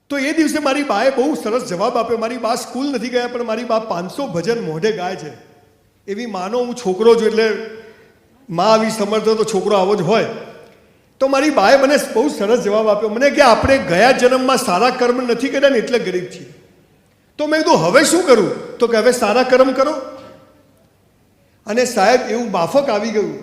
તો એ દિવસે મારી બાએ બહુ સરસ જવાબ આપ્યો. મારી બા સ્કૂલ નથી ગયા, પણ મારી બા 500 ભજન મોઢે ગાય છે. એવી માનો હું છોકરો છું, એટલે મા આવી સમર્થ તો છોકરો આવો જ હોય. તો મારી બાએ મને બહુ સરસ જવાબ આપ્યો. મને કે આપણે ગયા જન્મમાં સારા કર્મ નથી કર્યા ને એટલે ગરીબ છીએ. તો મેં કીધું હવે શું કરું? તો કે હવે સારા કર્મ કરો. અને સાહેબ એવું માફક આવી ગયું.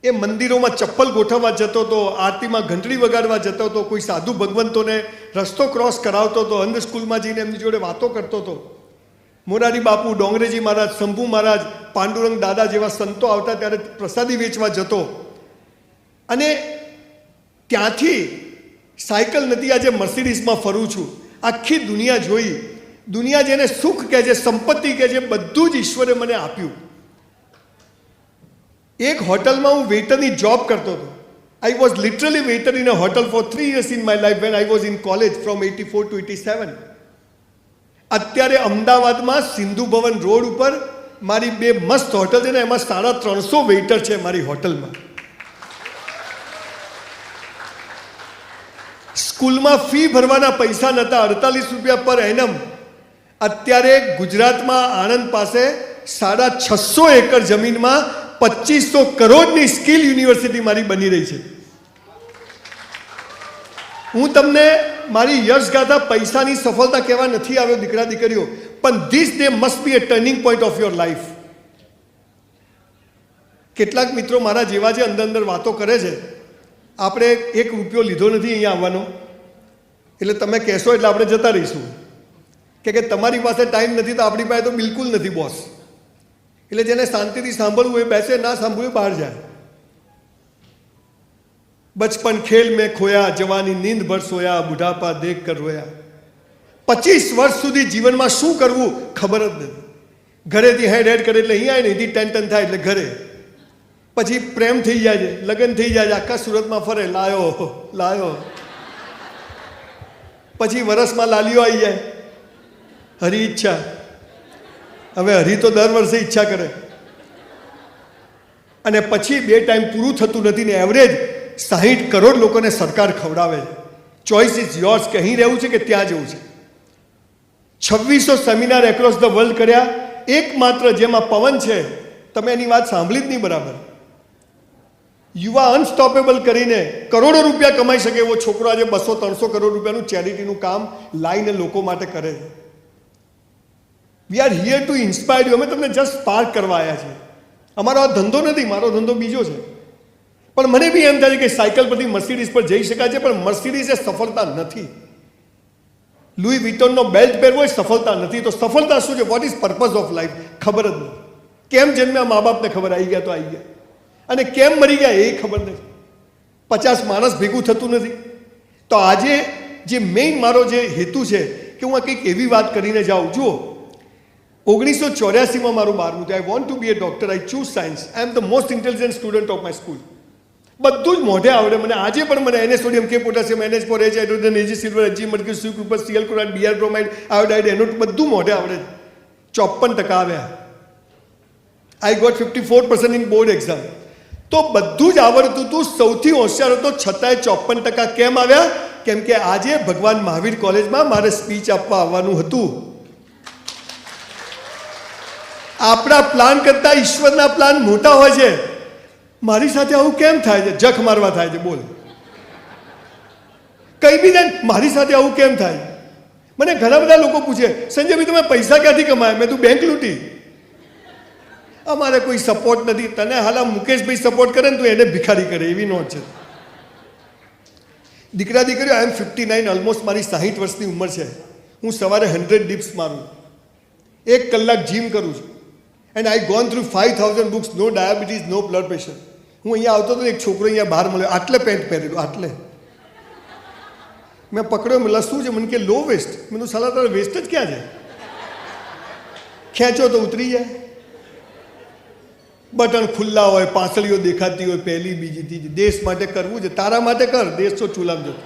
એ મંદિરોમાં ચપ્પલ ગોઠવવા જતો હતો, આરતીમાં ઘંટડી વગાડવા જતો હતો, કોઈ સાધુ ભગવંતોને રસ્તો ક્રોસ કરાવતો હતો, અંધ સ્કૂલમાં જઈને એમની જોડે વાતો કરતો હતો. મોરારી બાપુ, ડોંગરેજી મહારાજ, શંભુ મહારાજ, પાંડુરંગ દાદા જેવા સંતો આવતા ત્યારે પ્રસાદી વેચવા જતો. અને ત્યાંથી સાયકલ નથી, આજે મર્સિડીઝમાં ફરું છું. આખી દુનિયા જોઈ. દુનિયા જેને સુખ કહે છે, સંપત્તિ કહે છે, બધું જ ઈશ્વરે મને આપ્યું. એક હોટલમાં હું વેઇટરની જોબ કરતો હતો. I was literally waiter in a hotel for 3 years in my life when I was in college from 84 to 87. અત્યારે અમદાવાદમાં સિંધુ ભવન રોડ ઉપર મારી 2 મસ્ત હોટલ છે ને, એમાં 350 વેઇટર છે મારી હોટલમાં. સ્કૂલમાં ફી ભરવાના પૈસા નહોતા, 48 રૂપિયા પર એનમ. અત્યારે ગુજરાતમાં આણંદ પાસે 650 એકર જમીનમાં 2500 કરોડની સ્કિલ યુનિવર્સિટી મારી બની રહી છે. હું તમને મારી યશગાથા પૈસાની સફળતા કહેવા નથી આવ્યો દીકરા દીકરીઓ, પણ this day must be a turning point of your life. કેટલાક મિત્રો મારા જેવા છે, અંદર અંદર વાતો કરે છે. આપણે 1 રૂપિયો લીધો નથી અહીંયા આવવાનો, એટલે તમે કહેશો એટલે આપણે જતા રહીશું. કે તમારી પાસે ટાઈમ નથી તો આપણી પાસે તો બિલકુલ નથી બોસ. એટલે જેને શાંતિથી સાંભળવું એ બેસે, ના સાંભળવું બહાર જાય. બચપન ખેલ મેં ખોયા, જવાની નીંદ ભર સોયા, બુઢાપા દેખ કર રોયા. 25 વર્ષ સુધી જીવનમાં શું કરવું ખબર જ નથી. ઘરેથી હેડ કરે એટલે અહીંયા આવે, ને ટેન્શન થાય એટલે ઘરે. પછી પ્રેમ થઈ જાય છે, લગ્ન થઈ જાય છે, આખા સુરતમાં ફરે, લાયો લાયો. પછી વરસમાં લાલીઓ આવી જાય, હરી ઈચ્છા. હવે હરી તો દર વર્ષે ઈચ્છા કરે. અને પછી 2 ટાઈમ પૂરું થતું નથી ને એવરેજ 60 કરોડ લોકોને સરકાર ખવડાવે છે. ચોઇસ ઇઝ યોર્સ કે અહીં રહેવું છે કે ત્યાં જવું છે. 2600 સેમિનાર એક્રોસ ધ વર્લ્ડ કર્યા, એકમાત્ર જેમાં પવન છે. તમે એની વાત સાંભળી જ નહીં બરાબર. યુવા અનસ્ટોપેબલ કરીને કરોડો રૂપિયા કમાઈ શકે એવો છોકરો આજે 200-300 કરોડ રૂપિયાનું ચેરિટીનું કામ લાઈને લોકો માટે કરે છે. We are here two inspire you. અમે તમને જસ્ટ સ્પાર્ક કરવા આવ્યા છીએ. અમારો આ ધંધો નથી, મારો ધંધો બીજો છે. પણ મને બી એમ થાય છે કે સાયકલ પરથી મર્સિડીઝ પર જઈ શકાય છે, પણ મર્સિડીઝ એ સફળતા નથી. લુઈ વિટોનનો બેલ્ટ પહેરવો એ સફળતા નથી. તો સફળતા શું છે? What is purpose of life? ખબર જ નથી. કેમ જન્મ્યા મા બાપને ખબર, આવી ગયા તો આવી ગયા, અને કેમ મરી ગયા એ ખબર નથી. 50 માણસ ભેગું થતું નથી. તો આજે જે મેઇન મારો જે હેતુ છે કે હું આ કંઈક એવી વાત કરીને જાઉં. જુઓ, 1984માં મારું 12મું થયું. I want to be a doctor. I choose science. I am the most intelligent student of my school. બધું જ મોઢે આવડે મને. આજે પણ મને એને સોડિયમ, કે potassium, NH4, H hydrogen, Ag silver, Ag mercury, C group, Cl chloride, Br bromide, iodide, NO2 બધું મોઢે આવડે. 54% આવ્યા. I got 54% in board exam. તો બધું જ આવડતું હતું, સૌથી હોશિયાર હતો, છતાંય 54% કેમ આવ્યા? કેમ કે આજે ભગવાન મહાવીર કોલેજમાં મારે સ્પીચ આપવા આવવાનું હતું. આપણા પ્લાન કરતાં ઈશ્વરના પ્લાન મોટા હોય છે. મારી સાથે આવું કેમ થાય છે? જખ મારવા થાય છે. બોલ, કઈ બી ને મારી સાથે આવું કેમ થાય? મને ઘણા બધા લોકો પૂછે, સંજયભાઈ તમે પૈસા ક્યાંથી કમાયા? મેં તું બેંક લૂંટી. અમારે કોઈ સપોર્ટ નથી. તને હાલા મુકેશભાઈ સપોર્ટ કરે ને તું એને ભિખારી કરે, એવી નોટ છે. દીકરા દીકરીઓ, આઈ એમ 59, ઓલમોસ્ટ મારી 60 વર્ષની ઉંમર છે. હું સવારે 100 ડિપ્સ મારું, 1 કલાક જીમ કરું છું. And I gone through 5000 books. No diabetes, no blood pressure. હું અહીંયા આવતો હતો, એક છોકરો અહીંયા બહાર મળ્યો, આટલે પેન્ટ પહેરેલું, આટલે. મેં પકડ્યો, મને શું છે? મને કે લો વેસ્ટ. મેં તો સાલા તારા વેસ્ટ જ ક્યાં છે? ખેંચો તો ઉતરી જાય. બટન ખુલ્લા હોય, પાંસળીઓ દેખાતી હોય, પહેલી બીજી ત્રીજી. દેશ માટે કરવું છે, તારા માટે કર, દેશ તો ચૂલામ જતો.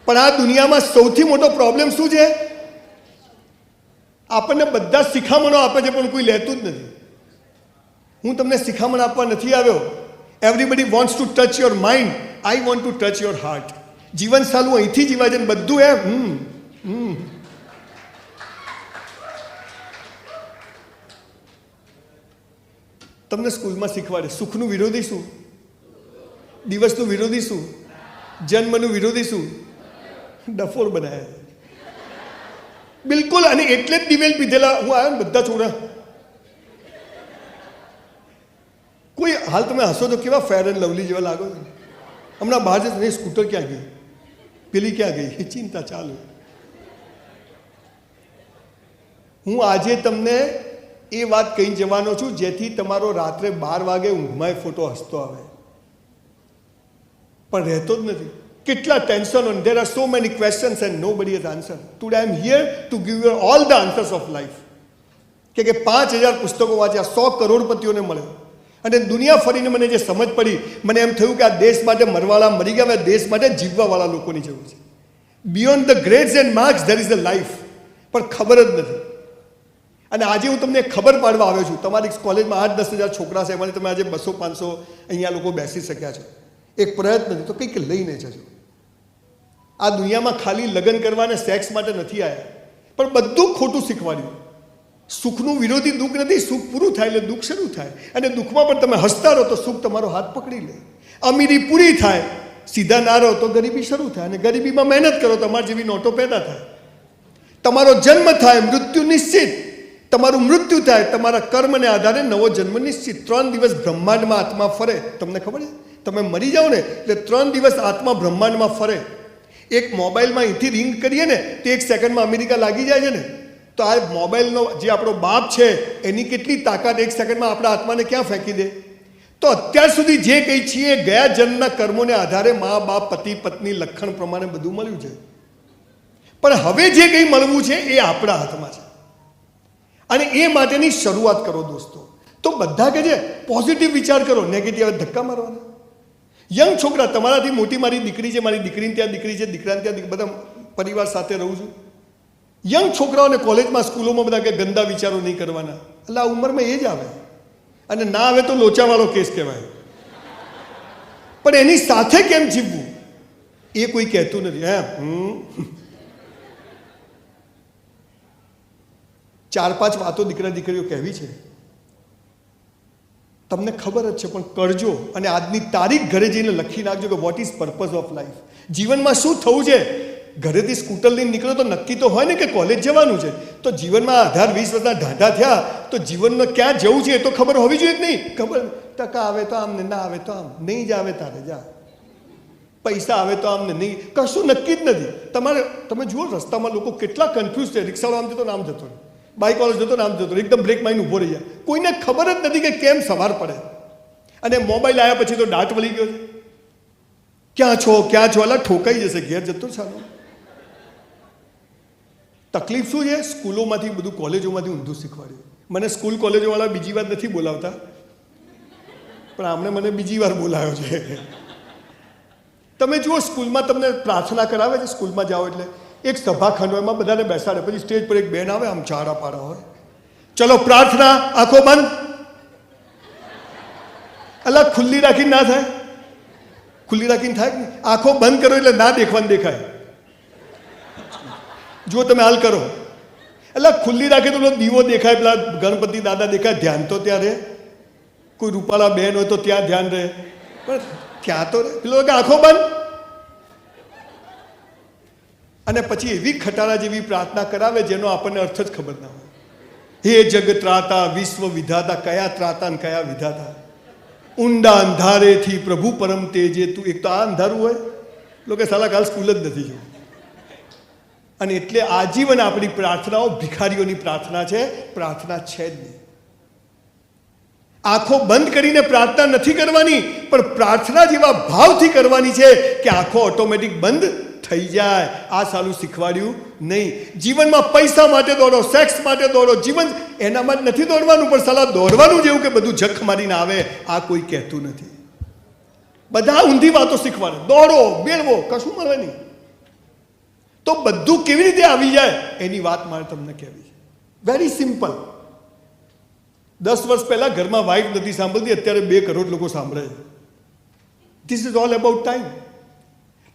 પણ આ દુનિયામાં સૌથી મોટો પ્રોબ્લેમ શું છે? આપણને બધા શિખામણો આપે છે, પણ કોઈ લેતું જ નથી. હું તમને શિખામણ આપવા નથી આવ્યો. Everybody wants to touch your mind. I want two touch your heart. જીવન સાલું અહીંથી જીવાય છે ને બધું એમ તમને સ્કૂલમાં શીખવાડે સુખનું વિરોધી શું, દિવસનું વિરોધી શું, જન્મનું વિરોધી શું, ડફોર બનાવ્યા બિલકુલ. અને એટલે જ દિવેલ પીધેલા હું આવ્યો ને બધા છોકરા કોઈ હાલ તમે હસો તો કેવા ફેર એન્ડ લવલી જેવા લાગો છો. હમણાં બહાર જશે સ્કૂટર ક્યાં ગઈ, પેલી ક્યાં ગઈ, એ ચિંતા ચાલુ. હું આજે તમને એ વાત કહી જવાનો છું જેથી તમારો રાત્રે 12 વાગે ઊંઘમાં ફોટો હસતો આવે, પણ રહેતો જ નથી. કેટલા tension on there are so many questions and nobody has answer. Today I am here to give you all the answers of life. કે 5000 પુસ્તકો વાંચ્યા, 100 કરોડપતિઓને મળ્યો અને દુનિયા ફરીને મને જે સમજ પડી, મને એમ થયું કે આ દેશ માટે મરવાળા મરી ગયા, દેશ માટે જીવવાવાળા લોકોની જરૂર છે. Beyond the grades and marks there is the life. પણ ખબર જ નથી. અને આજે હું તમને ખબર પાડવા આવ્યો છું. તમારી કોલેજમાં 8-10 હજાર છોકરા છે, એમાંથી તમે આજે 200-500 અહીંયા લોકો બેસી શક્યા છો. એક પ્રયત્ન નથી તો કંઈક લઈને જજો. આ દુનિયામાં ખાલી લગ્ન કરવા અને સેક્સ માટે નથી આવ્યા, પણ બધું ખોટું શીખવાડ્યું. સુખનું વિરોધી દુઃખ નથી. સુખ પૂરું થાય એટલે દુઃખ શરૂ થાય, અને દુઃખમાં પણ તમે હસતા રહો તો સુખ તમારો હાથ પકડી લે. અમીરી પૂરી થાય, સીધા ના રહો તો ગરીબી શરૂ થાય, અને ગરીબીમાં મહેનત કરો તમારી જેવી નોટો પેદા થાય. તમારો જન્મ થાય, મૃત્યુ નિશ્ચિત. તમારું મૃત્યુ થાય, તમારા કર્મને આધારે નવો જન્મ નિશ્ચિત. 3 દિવસ બ્રહ્માંડમાં આત્મા ફરે. તમને ખબર છે, તમે મરી જાઓ ને એટલે 3 દિવસ આત્મા બ્રહ્માંડમાં ફરે. એક મોબાઈલમાં અહીંથી રિંગ કરીએ ને તે 1 સેકન્ડમાં અમેરિકા લાગી જાય છે ને, તો આ મોબાઈલનો જે આપણો બાપ છે એની કેટલી તાકાત 1 સેકન્ડમાં આપણા આત્માને ક્યાં ફેંકી દે. તો અત્યાર સુધી જે કંઈ છીએ ગયા જન્મના કર્મોને આધારે મા બાપ પતિ પત્ની લખણ પ્રમાણે બધું મળ્યું છે, પણ હવે જે કંઈ મળવું છે એ આપણા હાથમાં છે. અને એ માટેની શરૂઆત કરો દોસ્તો. તો બધા કે છે પોઝિટિવ વિચાર કરો, નેગેટિવ ધક્કા મારવાના. યંગ છોકરા, તમારાથી મોટી મારી દીકરી છે, મારી દીકરીને ત્યાં દીકરી છે, દીકરાને ત્યાં બધા પરિવાર સાથે રહું છું. યંગ છોકરાઓને કોલેજમાં સ્કૂલોમાં બધા કે ગંદા વિચારો નહીં કરવાના. એટલે આ ઉંમરમાં એ જ આવે, અને ના આવે તો લોચાવાળો કેસ કહેવાય. પણ એની સાથે કેમ જીવવું એ કોઈ કહેતું નથી. 4-5 વાતો દીકરા દીકરીઓ કહેવી છે, તમને ખબર જ છે, પણ કરજો. અને આજની તારીખ ઘરે જઈને લખી નાખજો કે what is purpose of life. જીવનમાં શું થવું છે. ઘરેથી સ્કૂટર લઈને નીકળો તો નક્કી તો હોય ને કે કોલેજ જવાનું છે. તો જીવનમાં 18-20 વર્ષના ઢાંઢા થયા તો જીવનમાં ક્યાં જવું છે એ તો ખબર હોવી જોઈએ કે નહીં. ખબર, ટકા આવે તો આમ ને ના આવે તો આમ, નહીં જ આવે તારે જા, પૈસા આવે તો આમ ને નહીં, કશું નક્કી જ નથી. તમે જુઓ રસ્તામાં લોકો કેટલા કન્ફ્યુઝ છે. રિક્ષાવાળો આમ જતો ને આમ જતો, બાઇક વાળો જતો ને આમ જતો, એકદમ બ્રેક મારીને ઊભો રહી જાય. કોઈને ખબર જ નથી કે કેમ સવાર પડે. અને મોબાઈલ આવ્યા પછી તો દાટ વળી ગયો છે. ક્યાં છો અલા ઠોકાઈ જશે, ઘેર જતો ચાલો. તકલીફ શું છે? સ્કૂલોમાંથી બધું, કોલેજોમાંથી ઊંધું શીખવાડ્યું. મને સ્કૂલ કોલેજોવાળા બીજી વાર નથી બોલાવતા, પણ આમણે મને બીજી વાર બોલાવ્યો છે. તમે જુઓ સ્કૂલમાં તમને પ્રાર્થના કરાવે છે, સ્કૂલમાં જાઓ એટલે એક સભાખંડ હોય, એમાં બધાને બેસાડે, પછી સ્ટેજ પર એક બેન આવે, આમ ચારા પાડા હોય, ચલો પ્રાર્થના, આંખો બંધ. અલા ખુલ્લી રાખીને ના થાય, ખુલ્લી રાખીને થાય ને, આંખો બંધ કરો એટલે ના દેખવાનું દેખાય. જો તમે હાલ કરો, એટલે ખુલ્લી રાખે તો પેલો દીવો દેખાય, પેલા ગણપતિ દાદા દેખાય, ધ્યાન તો ત્યાં રહે. કોઈ રૂપાળા બેન હોય તો ત્યાં ધ્યાન રહે, પણ ત્યાં તો પેલો કે આંખો બંધ. અને પછી એવી ખટારા જેવી પ્રાર્થના કરાવે જેનો આપણને અર્થ જ ખબર ના હોય. હે જગ ત્રાતા વિશ્વ વિધાતા, કયા ત્રાતા ને કયા વિધાતા, ઊંડા અંધારેથી પ્રભુ પરમ તેજે તું. એક તો આ અંધારું હોય, લોકો સાલા કાલ સ્કૂલ જ નથી જોયું. અને એટલે આજીવન આપણી પ્રાર્થનાઓ ભિખારીઓની પ્રાર્થના છે, પ્રાર્થના છે જ નહીં. આંખો બંધ કરીને પ્રાર્થના નથી કરવાની, પણ પ્રાર્થના જેવા ભાવથી કરવાની છે કે આંખો ઓટોમેટિક બંધ થઈ જાય. આ સાલું શીખવાડ્યું નહીં. જીવનમાં પૈસા માટે દોડો, સેક્સ માટે દોડો, જીવન એનામાં જ નથી દોડવાનું, પણ સાલા દોડવાનું જેવું કે બધું જખ મારીને આવે, આ કોઈ કહેતું નથી. બધા ઊંધી વાતો શીખવાડે, દોડો મેળવો, કશું મળે નહીં. તો બધું કેવી રીતે આવી જાય એની વાત મારે તમને કહેવી છે. Very simple. 10 વર્ષ પહેલા ઘરમાં વાઇફ નથી સાંભળતી, અત્યારે 2 કરોડ લોકો સાંભળે છે. This is all about time.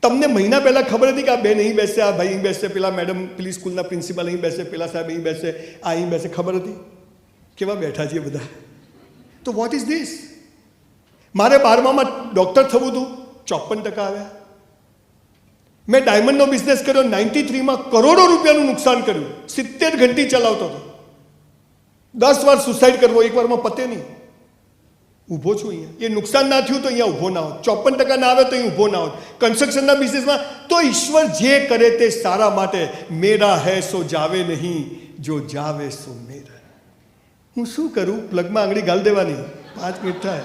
તમને મહિના પહેલાં ખબર હતી કે આ બેન અહીં બેસે, આ ભાઈ અહીં બેસે, પેલા મેડમ પેલી સ્કૂલના પ્રિન્સિપાલ અહીં બેસે, પેલા સાહેબ અહીં બેસે, આ અહીં બેસે, ખબર હતી? કેવા બેઠા છીએ બધા. તો વોટ ઇઝ ધીસ? મારે 12મામાં ડૉક્ટર થવું હતું, 54% આવ્યા. મેં ડાયમંડનો બિઝનેસ કર્યો, 93માં કરોડો રૂપિયાનું નુકસાન કર્યું, 70 ઘંટી ચલાવતો હતો. 10 વાર સુસાઇડ કરવો, એક વારમાં પતે નહીં. ઊભો છું અહીંયા. એ નુકસાન ના થયું તો અહીંયા ઊભો ના હોત. 54% ના આવે તો અહીં ઊભો ના હોત. કન્સ્ટ્રક્શનના બિઝનેસમાં તો ઈશ્વર જે કરે તે સારા માટે. મેરા હૈ સો જાવે નહીં, જો જાવે સો મેરા. હું શું કરું? પ્લગમાં આંગળી ગાળ દેવાની, 5 મિનિટ થાય.